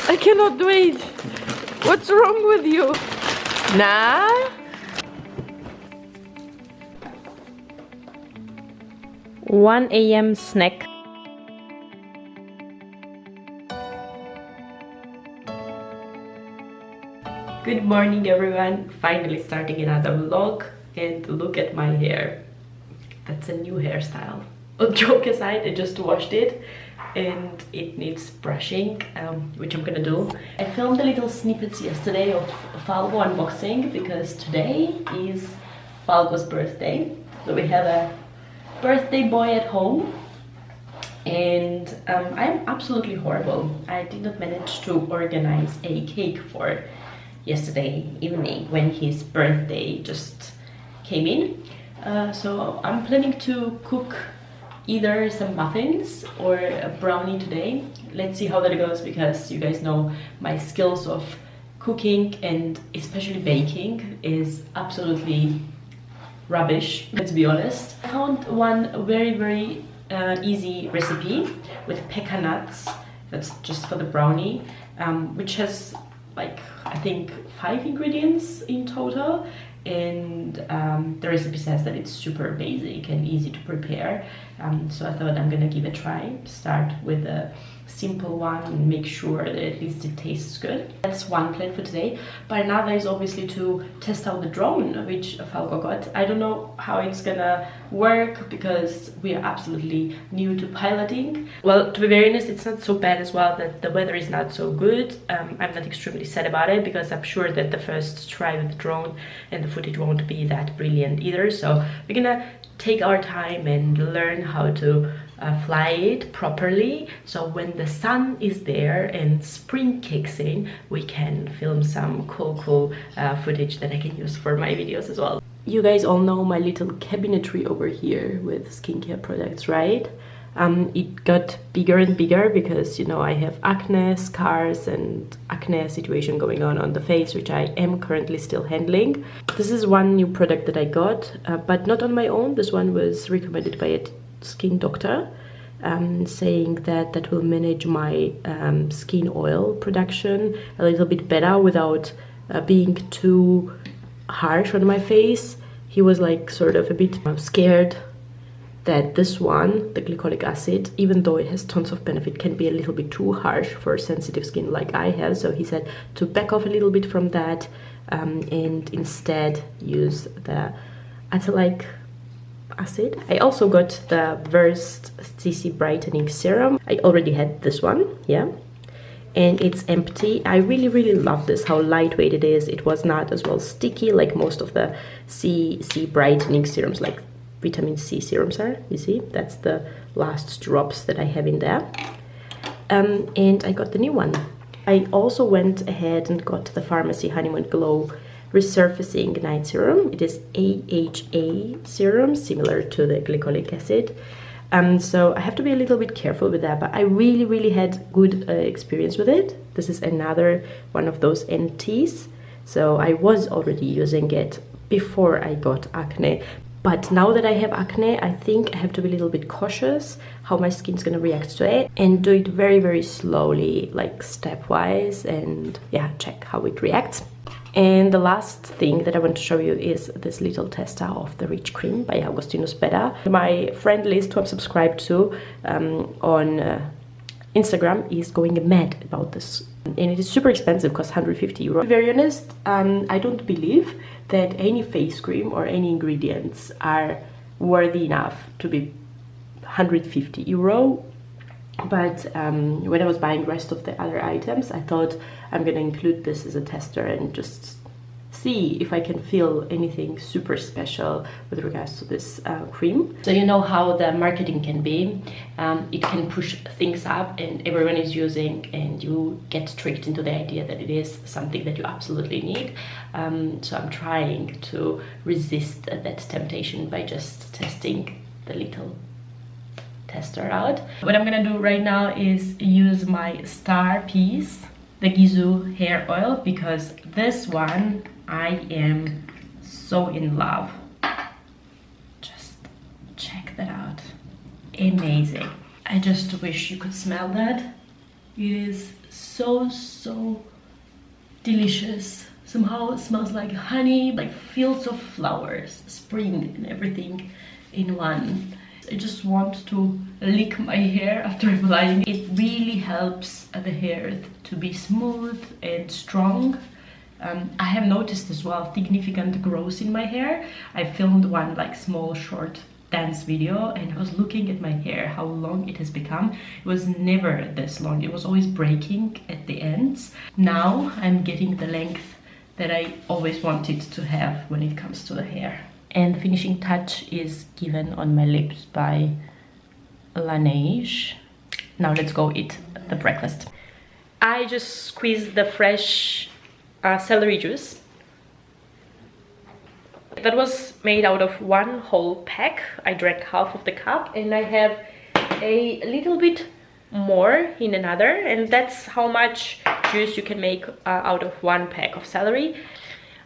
I cannot wait. What's wrong with you? Nah? 1 a.m. snack. Good morning everyone, finally starting another vlog, and look at my hair. That's a new hairstyle. A joke aside, I just washed it and it needs brushing, which I'm gonna do. I filmed a little snippets yesterday of Falco unboxing because today is Falco's birthday. So we have a birthday boy at home. And I'm absolutely horrible. I did not manage to organize a cake for yesterday evening when his birthday just came in. So I'm planning to cook either some muffins or a brownie today. Let's see how that goes, because you guys know my skills of cooking and especially baking is absolutely rubbish, let's be honest. I found one very easy recipe with pecan nuts. That's just for the brownie, which has like I think 5 ingredients in total, and the recipe says that it's super basic and easy to prepare. So I thought I'm gonna give it a try. Start with a simple one and make sure that at least it tastes good. That's one plan for today, but another is obviously to test out the drone which Falco got. I don't know how it's gonna work because we are absolutely new to piloting. Well, to be very honest, it's not so bad as well that the weather is not so good. I'm not extremely sad about it because I'm sure that the first try with the drone and the footage won't be that brilliant either. So we're gonna take our time and learn how to fly it properly, so when the sun is there and spring kicks in, we can film some cool footage that I can use for my videos as well. You guys all know my little cabinetry over here with skincare products, right? It got bigger and bigger because, you know, I have acne scars and acne situation going on the face, which I am currently still handling. This is one new product that I got, but not on my own. This one was recommended by a skin doctor, saying that that will manage my skin oil production a little bit better without being too harsh on my face. He was like sort of a bit scared that this one, the glycolic acid, even though it has tons of benefit, can be a little bit too harsh for sensitive skin like I have. So he said to back off a little bit from that, and instead use the azelaic acid. I also got the Versed CC brightening serum. I already had this one, yeah, and it's empty. I really love this, how lightweight it is. It was not as well sticky like most of the CC brightening serums, like vitamin C serums are. You see, that's the last drops that I have in there. And I got the new one. I also went ahead and got the pharmacy Honeymoon Glow Resurfacing night serum. It is AHA serum, similar to the glycolic acid. So I have to be a little bit careful with that, but I really had good experience with it. This is another one of those NTs. So I was already using it before I got acne. But now that I have acne, I think I have to be a little bit cautious how my skin's gonna react to it, and do it very slowly, like stepwise, and yeah, check how it reacts. And the last thing that I want to show you is this little tester of the Rich Cream by Augustinus Beda. My friend list who I'm subscribed to on Instagram is going mad about this. And it is super expensive, costs 150 euro. To be very honest, I don't believe that any face cream or any ingredients are worthy enough to be 150 euro. But when I was buying the rest of the other items, I thought I'm gonna include this as a tester and just see if I can feel anything super special with regards to this cream. So you know how the marketing can be. It can push things up and everyone is using, and you get tricked into the idea that it is something that you absolutely need. So I'm trying to resist that temptation by just testing the little tester out. What I'm gonna do right now is use my star piece, the Gizu hair oil, because this one I am so in love. Just check that out. Amazing. I just wish you could smell that. It is so delicious. Somehow it smells like honey, like fields of flowers, spring and everything in one. I just want to lick my hair after applying it. It really helps the hair to be smooth and strong. I have noticed as well significant growth in my hair. I filmed one like small short dance video and I was looking at my hair, how long it has become. It was never this long. It was always breaking at the ends. Now I'm getting the length that I always wanted to have when it comes to the hair. And the finishing touch is given on my lips by Laneige. Now let's go eat the breakfast. I just squeezed the fresh celery juice. That was made out of one whole pack. I drank half of the cup and I have a little bit more in another, and that's how much juice you can make out of one pack of celery.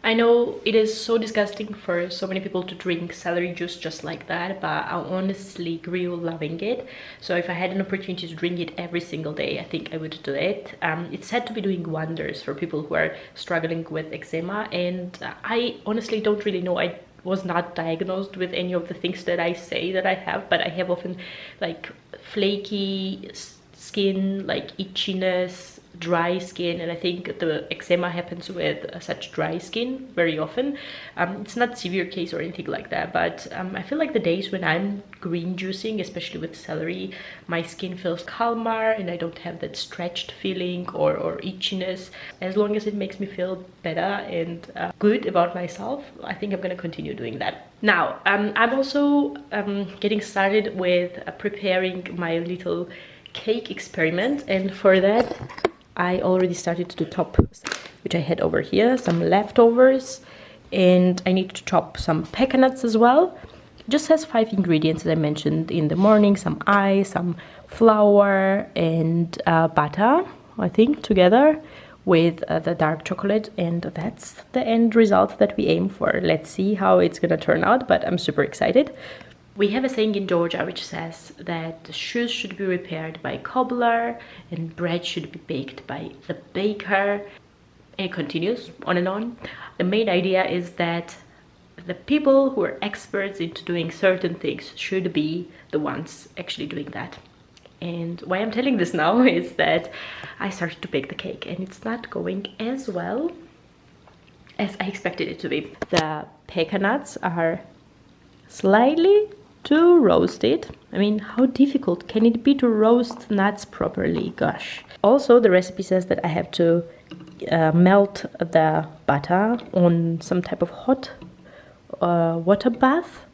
I know it is so disgusting for so many people to drink celery juice just like that, but I honestly grew loving it. So if I had an opportunity to drink it every single day, I think I would do it. It's said to be doing wonders for people who are struggling with eczema, and I honestly don't really know. I was not diagnosed with any of the things that I say that I have, but I have often like flaky skin, like itchiness, dry skin, and I think the eczema happens with such dry skin very often. It's not severe case or anything like that, but I feel like the days when I'm green juicing, especially with celery, my skin feels calmer and I don't have that stretched feeling or itchiness. As long as it makes me feel better and good about myself, I think I'm gonna continue doing that. Now I'm also getting started with preparing my little cake experiment, and for that I already started to chop, which I had over here, some leftovers, and I need to chop some pecan nuts as well. It just has 5 ingredients, as I mentioned in the morning: some ice, some flour, and butter, I think, together with the dark chocolate, and that's the end result that we aim for. Let's see how it's gonna turn out, but I'm super excited. We have a saying in Georgia which says that shoes should be repaired by a cobbler and bread should be baked by the baker. And it continues on and on. The main idea is that the people who are experts into doing certain things should be the ones actually doing that. And why I'm telling this now is that I started to bake the cake and it's not going as well as I expected it to be. The pecan nuts are slightly too roasted. I mean, how difficult can it be to roast nuts properly? Gosh. Also, the recipe says that I have to melt the butter on some type of hot water bath.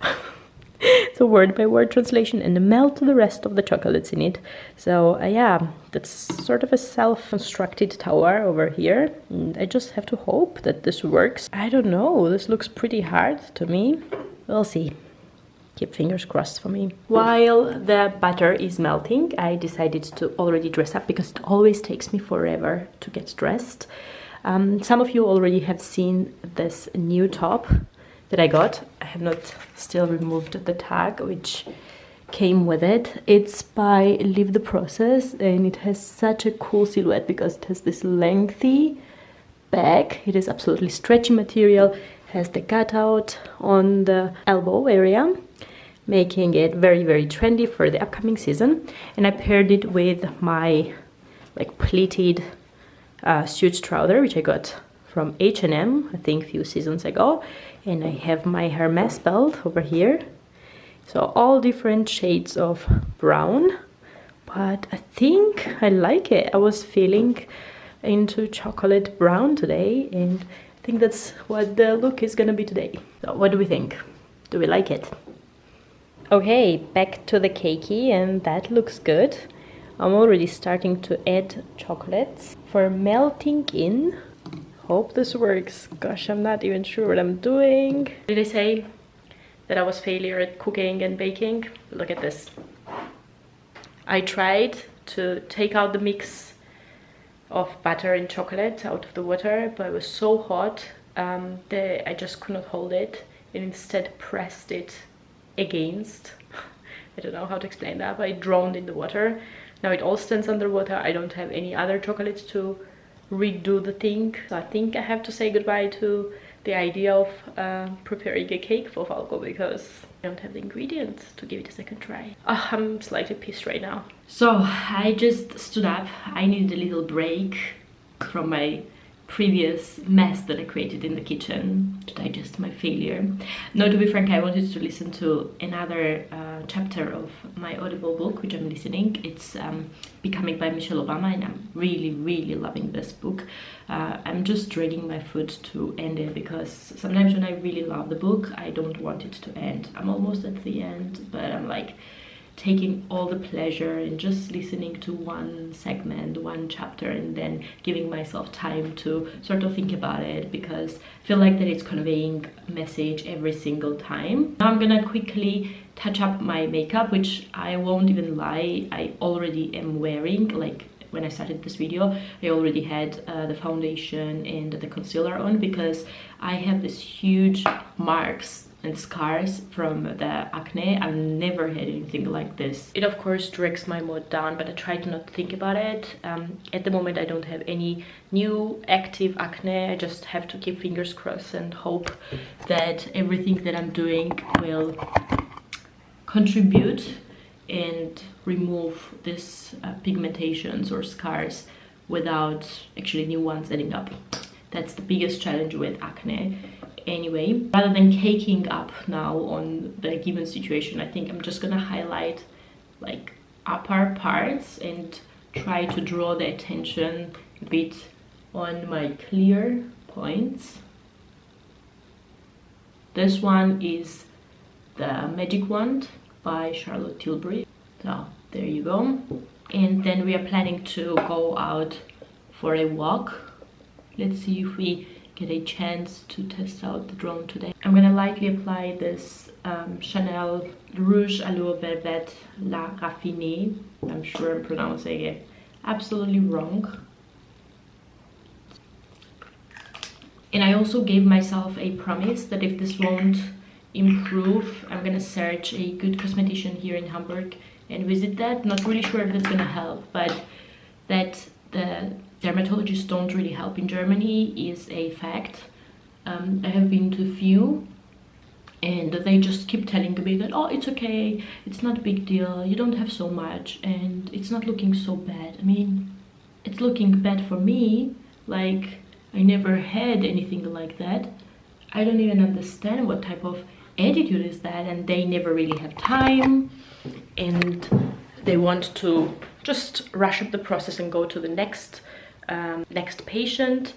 It's a word-by-word translation, and melt the rest of the chocolates in it. So yeah, that's sort of a self-constructed tower over here. And I just have to hope that this works. I don't know, this looks pretty hard to me. We'll see. Keep fingers crossed for me. While the butter is melting, I decided to already dress up because it always takes me forever to get dressed. Some of you already have seen this new top that I got. I have not still removed the tag which came with it. It's by Live the Process and it has such a cool silhouette because it has this lengthy back. It is absolutely stretchy material, has the cutout on the elbow area, making it very trendy for the upcoming season. And I paired it with my like pleated suit trouser, which I got from H&M, I think a few seasons ago. And I have my Hermes belt over here. So all different shades of brown, but I think I like it. I was feeling into chocolate brown today, and I think that's what the look is gonna be today. So what do we think? Do we like it? Okay, back to the cakey, and that looks good. I'm already starting to add chocolates for melting in. Hope this works. Gosh, I'm not even sure what I'm doing. Did I say that I was failure at cooking and baking? Look at this. I tried to take out the mix of butter and chocolate out of the water, but it was so hot that I just could not hold it, and instead pressed it against. I don't know how to explain that, but it drowned in the water. Now it all stands underwater. I don't have any other chocolates to redo the thing. So I think I have to say goodbye to the idea of preparing a cake for Falco because I don't have the ingredients to give it a second try. Oh, I'm slightly pissed right now. So I just stood up. I needed a little break from my previous mess that I created in the kitchen to digest my failure. No, to be frank, I wanted to listen to another chapter of my Audible book, which I'm listening. It's Becoming by Michelle Obama, and I'm really loving this book. I'm just dragging my foot to end it because sometimes when I really love the book, I don't want it to end. I'm almost at the end, but I'm like taking all the pleasure in just listening to one segment, one chapter, and then giving myself time to sort of think about it because I feel like that it's conveying a message every single time. Now I'm gonna quickly touch up my makeup, which I won't even lie, I already am wearing. Like when I started this video, I already had the foundation and the concealer on because I have these huge marks and scars from the acne. I've never had anything like this. It of course drags my mood down, but I try to not think about it. At the moment I don't have any new active acne. I just have to keep fingers crossed and hope that everything that I'm doing will contribute and remove this pigmentations or scars without actually new ones adding up. That's the biggest challenge with acne. Anyway, rather than caking up now on the given situation, I think I'm just gonna highlight like upper parts and try to draw the attention a bit on my clear points. This one is the Magic Wand by Charlotte Tilbury. So there you go. And then we are planning to go out for a walk. Let's see if we get a chance to test out the drone today. I'm gonna lightly apply this Chanel Rouge Allure Velvet La Raffinée. I'm sure I'm pronouncing it absolutely wrong. And I also gave myself a promise that if this won't improve, I'm gonna search a good cosmetician here in Hamburg and visit that. Not really sure if that's gonna help, but that the dermatologists don't really help in Germany is a fact. I have been to a few and they just keep telling me that, oh, it's okay, it's not a big deal, you don't have so much and it's not looking so bad. I mean, it's looking bad for me, like I never had anything like that. I don't even understand what type of attitude is that, and they never really have time and they want to just rush up the process and go to the next patient.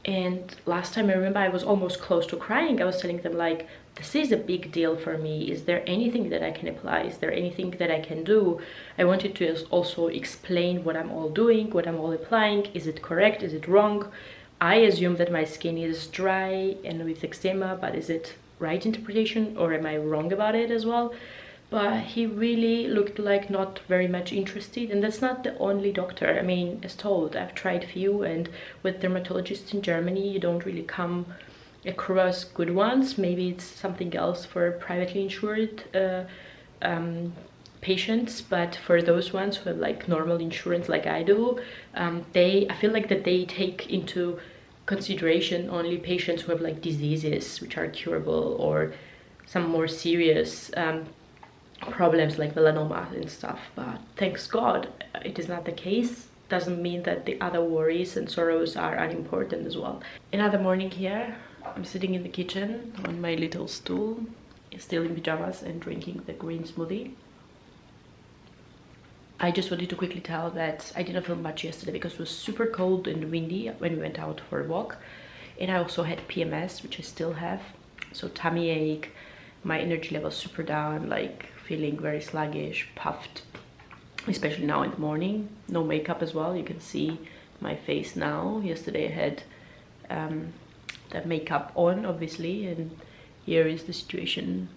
And last time I remember I was almost close to crying. I was telling them like, this is a big deal for me. Is there anything that I can apply? Is there anything that I can do? I wanted to also explain what I'm all doing, what I'm all applying. Is it correct? Is it wrong? I assume that my skin is dry and with eczema, but is it right interpretation or am I wrong about it as well? But he really looked like not very much interested, and that's not the only doctor. I mean, as told, I've tried few, and with dermatologists in Germany you don't really come across good ones. Maybe it's something else for privately insured patients, but for those ones who have like normal insurance like I do, I feel like that they take into consideration only patients who have like diseases which are curable or some more serious problems like melanoma and stuff. But thanks God it is not the case. Doesn't mean that the other worries and sorrows are unimportant as well. Another morning here, I'm sitting in the kitchen on my little stool, still in pajamas and drinking the green smoothie. I just wanted to quickly tell that I didn't film much yesterday because it was super cold and windy when we went out for a walk, and I also had PMS, which I still have, so tummy ache, my energy level super down, like feeling very sluggish, puffed, especially now in the morning. No makeup as well, you can see my face now. Yesterday I had the makeup on obviously, and here is the situation.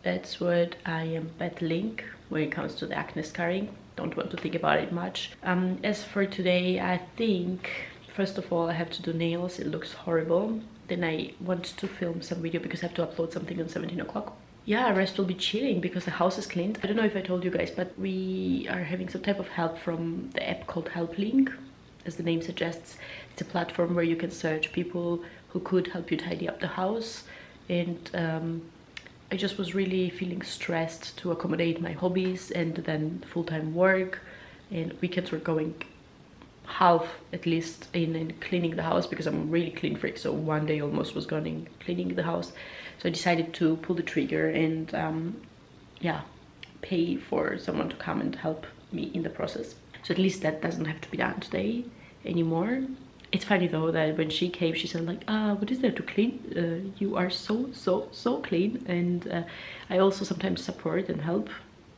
That's what I am battling when it comes to the acne scarring. Don't want to think about it much. As for today, I think first of all I have to do nails. It looks horrible. Then I want to film some video because I have to upload something on 17 o'clock. yeah, rest will be chilling because the house is cleaned. I don't know if I told you guys, but we are having some type of help from the app called HelpLink. As the name suggests, it's a platform where you can search people who could help you tidy up the house. And I just was really feeling stressed to accommodate my hobbies and then full-time work, and weekends were going half at least in cleaning the house because I'm a really clean freak. So one day almost was gone in cleaning the house. So I decided to pull the trigger and yeah, pay for someone to come and help me in the process. So at least that doesn't have to be done today anymore. It's funny though that when she came, she said like, what is there to clean? You are so clean. And I also sometimes support and help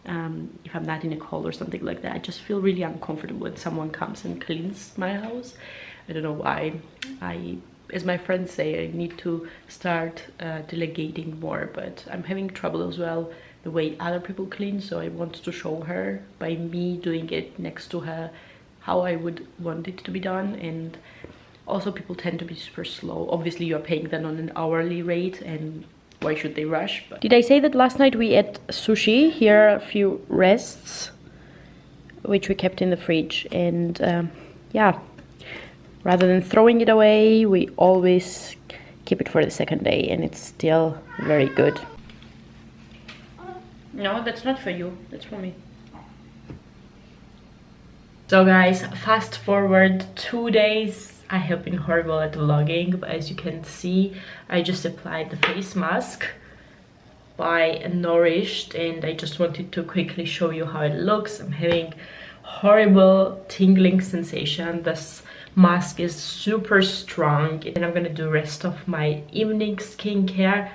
if I'm not in a call or something like that. I just feel really uncomfortable when someone comes and cleans my house. I don't know why. As my friends say, I need to start delegating more, but I'm having trouble as well the way other people clean. So I want to show her by me doing it next to her how I would want it to be done. And also people tend to be super slow. Obviously you're paying them on an hourly rate, and why should they rush? But did I say that last night we ate sushi? Here are a few rests which we kept in the fridge, and yeah, rather than throwing it away, we always keep it for the second day, and it's still very good. No, that's not for you, that's for me. So guys, fast forward 2 days. I have been horrible at vlogging, but as you can see, I just applied the face mask by Nourished, and I just wanted to quickly show you how it looks. I'm having horrible tingling sensation. This mask is super strong, and I'm gonna do rest of my evening skincare.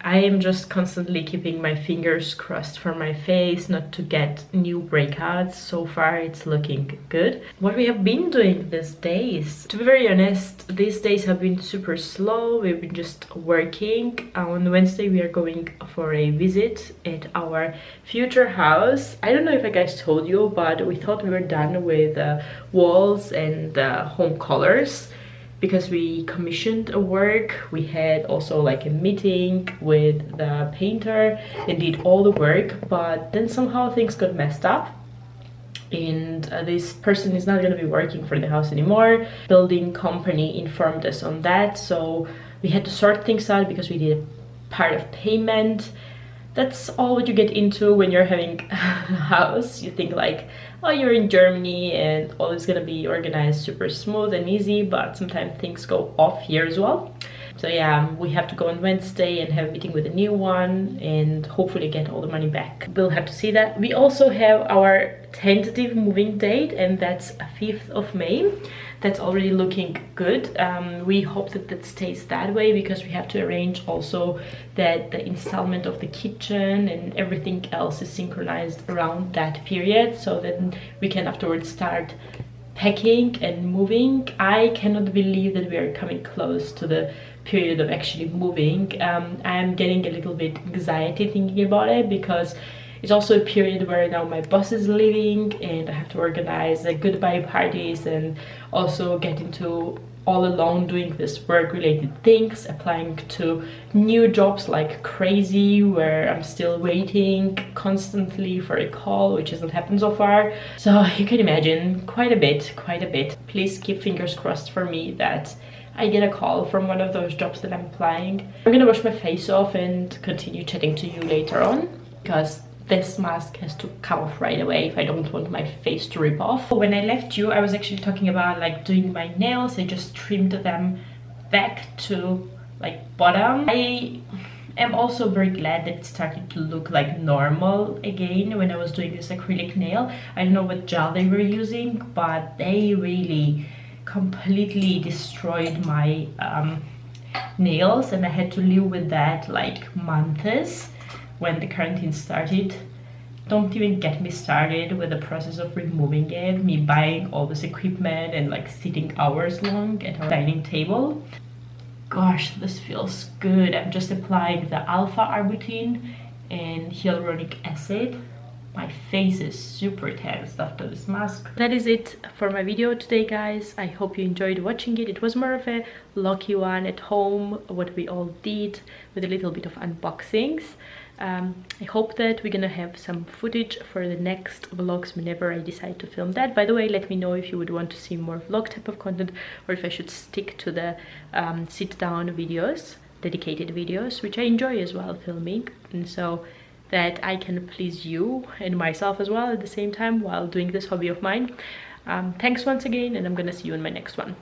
I am just constantly keeping my fingers crossed for my face not to get new breakouts. So far it's looking good. What we have been doing these days, to be very honest, these days have been super slow. We've been just working. On Wednesday we are going for a visit at our future house. I don't know if I guys told you, but we thought we were done with walls and home colors, because we commissioned a work. We had also like a meeting with the painter and did all the work, but then somehow things got messed up, and this person is not going to be working for the house anymore. Building company informed us on that, so we had to sort things out because we did part of payment. That's all what you get into when you're having a house. You think like, oh, you're in Germany and all is gonna be organized super smooth and easy, but sometimes things go off here as well. So yeah, we have to go on Wednesday and have a meeting with a new one and hopefully get all the money back. We'll have to see that. We also have our tentative moving date, and that's 5th of May. That's already looking good. We hope that that stays that way, because we have to arrange also that the installment of the kitchen and everything else is synchronized around that period, so that we can afterwards start packing and moving. I cannot believe that we are coming close to the period of actually moving. I'm getting a little bit anxiety thinking about it, because it's also a period where now my boss is leaving and I have to organize goodbye parties and also get into all alone doing this work related things, applying to new jobs like crazy, where I'm still waiting constantly for a call, which hasn't happened so far. So you can imagine quite a bit. Please keep fingers crossed for me that I get a call from one of those jobs that I'm applying. I'm gonna wash my face off and continue chatting to you later on, because this mask has to come off right away if I don't want my face to rip off. When I left you, I was actually talking about like doing my nails. I just trimmed them back to like bottom. I am also very glad that it started to look like normal again when I was doing this acrylic nail. I don't know what gel they were using, but they really completely destroyed my nails, and I had to live with that like months when the quarantine started. Don't even get me started with the process of removing it, me buying all this equipment and like sitting hours long at our dining table. Gosh, this feels good. I'm just applying the alpha arbutin and hyaluronic acid. My face is super tense after this mask. That is it for my video today, guys. I hope you enjoyed watching it. It was more of a lucky one at home, what we all did, with a little bit of unboxings. I hope that we're gonna have some footage for the next vlogs whenever I decide to film that. By the way, let me know if you would want to see more vlog type of content, or if I should stick to the sit down videos, dedicated videos, which I enjoy as well filming, and so that I can please you and myself as well at the same time while doing this hobby of mine. Thanks once again, and I'm gonna see you in my next one.